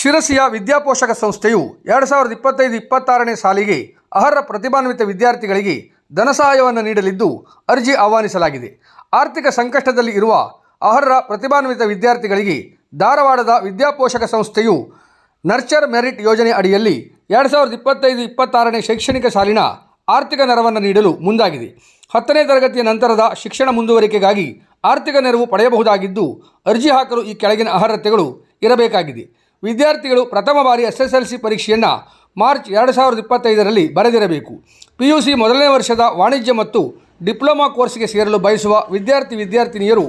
ಶಿರಸಿಯ ವಿದ್ಯಾಪೋಷಕ ಸಂಸ್ಥೆಯು 2025-26ನೇ ಸಾಲಿಗೆ ಅರ್ಹ ಪ್ರತಿಭಾನ್ವಿತ ವಿದ್ಯಾರ್ಥಿಗಳಿಗೆ ಧನಸಹಾಯವನ್ನು ನೀಡಲಿದ್ದು ಅರ್ಜಿ ಆಹ್ವಾನಿಸಲಾಗಿದೆ. ಆರ್ಥಿಕ ಸಂಕಷ್ಟದಲ್ಲಿ ಇರುವ ಅರ್ಹ ಪ್ರತಿಭಾನ್ವಿತ ವಿದ್ಯಾರ್ಥಿಗಳಿಗೆ ಧಾರವಾಡದ ವಿದ್ಯಾಪೋಷಕ ಸಂಸ್ಥೆಯು ನರ್ಚರ್ ಮೆರಿಟ್ ಯೋಜನೆ ಅಡಿಯಲ್ಲಿ 2025-26ನೇ ಶೈಕ್ಷಣಿಕ ಸಾಲಿನ ಆರ್ಥಿಕ ನೆರವನ್ನು ನೀಡಲು ಮುಂದಾಗಿದೆ. 10ನೇ ತರಗತಿಯ ನಂತರದ ಶಿಕ್ಷಣ ಮುಂದುವರಿಕೆಗಾಗಿ ಆರ್ಥಿಕ ನೆರವು ಪಡೆಯಬಹುದಾಗಿದ್ದು, ಅರ್ಜಿ ಹಾಕಲು ಈ ಕೆಳಗಿನ ಅರ್ಹತೆಗಳು ಇರಬೇಕಾಗಿದೆ. ವಿದ್ಯಾರ್ಥಿಗಳು ಪ್ರಥಮ ಬಾರಿ SSLC ಪರೀಕ್ಷೆಯನ್ನು ಮಾರ್ಚ್ 2025ರಲ್ಲಿ ಬರೆದಿರಬೇಕು. PUC ಮೊದಲನೇ ವರ್ಷದ ವಾಣಿಜ್ಯ ಮತ್ತು ಡಿಪ್ಲೊಮಾ ಕೋರ್ಸ್ಗೆ ಸೇರಲು ಬಯಸುವ ವಿದ್ಯಾರ್ಥಿನಿಯರು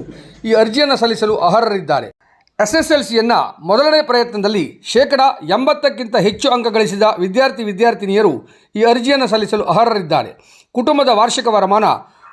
ಈ ಅರ್ಜಿಯನ್ನು ಸಲ್ಲಿಸಲು ಅರ್ಹರಿದ್ದಾರೆ. SSLCಯನ್ನು ಮೊದಲನೇ ಪ್ರಯತ್ನದಲ್ಲಿ 80%ಕ್ಕಿಂತ ಹೆಚ್ಚು ಅಂಕ ಗಳಿಸಿದ ವಿದ್ಯಾರ್ಥಿನಿಯರು ಈ ಅರ್ಜಿಯನ್ನು ಸಲ್ಲಿಸಲು ಅರ್ಹರಿದ್ದಾರೆ. ಕುಟುಂಬದ ವಾರ್ಷಿಕ ವರಮಾನ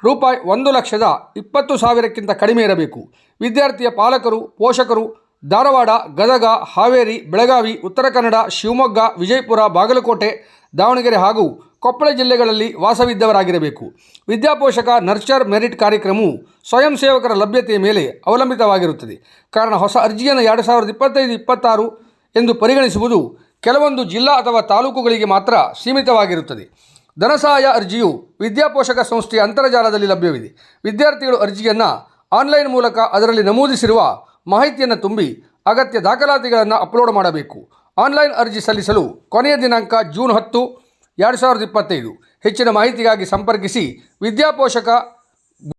ರೂಪಾಯಿ 1,20,000ಕ್ಕಿಂತ ಕಡಿಮೆ ಇರಬೇಕು. ವಿದ್ಯಾರ್ಥಿಯ ಪಾಲಕರು, ಪೋಷಕರು ಧಾರವಾಡ, ಗದಗ, ಹಾವೇರಿ, ಬೆಳಗಾವಿ, ಉತ್ತರ ಕನ್ನಡ, ಶಿವಮೊಗ್ಗ, ವಿಜಯಪುರ, ಬಾಗಲಕೋಟೆ, ದಾವಣಗೆರೆ ಹಾಗೂ ಕೊಪ್ಪಳ ಜಿಲ್ಲೆಗಳಲ್ಲಿ ವಾಸವಿದ್ದವರಾಗಿರಬೇಕು. ವಿದ್ಯಾಪೋಷಕ ನರ್ಚರ್ ಮೆರಿಟ್ ಕಾರ್ಯಕ್ರಮವು ಸ್ವಯಂ ಸೇವಕರ ಲಭ್ಯತೆಯ ಮೇಲೆ ಅವಲಂಬಿತವಾಗಿರುತ್ತದೆ. ಕಾರಣ ಹೊಸ ಅರ್ಜಿಯನ್ನು 2025-26 ಎಂದು ಪರಿಗಣಿಸುವುದು ಕೆಲವೊಂದು ಜಿಲ್ಲಾ ಅಥವಾ ತಾಲೂಕುಗಳಿಗೆ ಮಾತ್ರ ಸೀಮಿತವಾಗಿರುತ್ತದೆ. ಧನಸಹಾಯ ಅರ್ಜಿಯು ವಿದ್ಯಾಪೋಷಕ ಸಂಸ್ಥೆಯ ಅಂತರ್ಜಾಲದಲ್ಲಿ ಲಭ್ಯವಿದೆ. ವಿದ್ಯಾರ್ಥಿಗಳು ಅರ್ಜಿಯನ್ನು ಆನ್ಲೈನ್ ಮೂಲಕ ಅದರಲ್ಲಿ ನಮೂದಿಸಿರುವ ಮಾಹಿತಿಯನ್ನು ತುಂಬಿ ಅಗತ್ಯ ದಾಖಲಾತಿಗಳನ್ನು ಅಪ್ಲೋಡ್ ಮಾಡಬೇಕು. ಆನ್ಲೈನ್ ಅರ್ಜಿ ಸಲ್ಲಿಸಲು ಕೊನೆಯ ದಿನಾಂಕ ಜೂನ್ 10, 2025. ಹೆಚ್ಚಿನ ಮಾಹಿತಿಗಾಗಿ ಸಂಪರ್ಕಿಸಿ ವಿದ್ಯಾಪೋಷಕ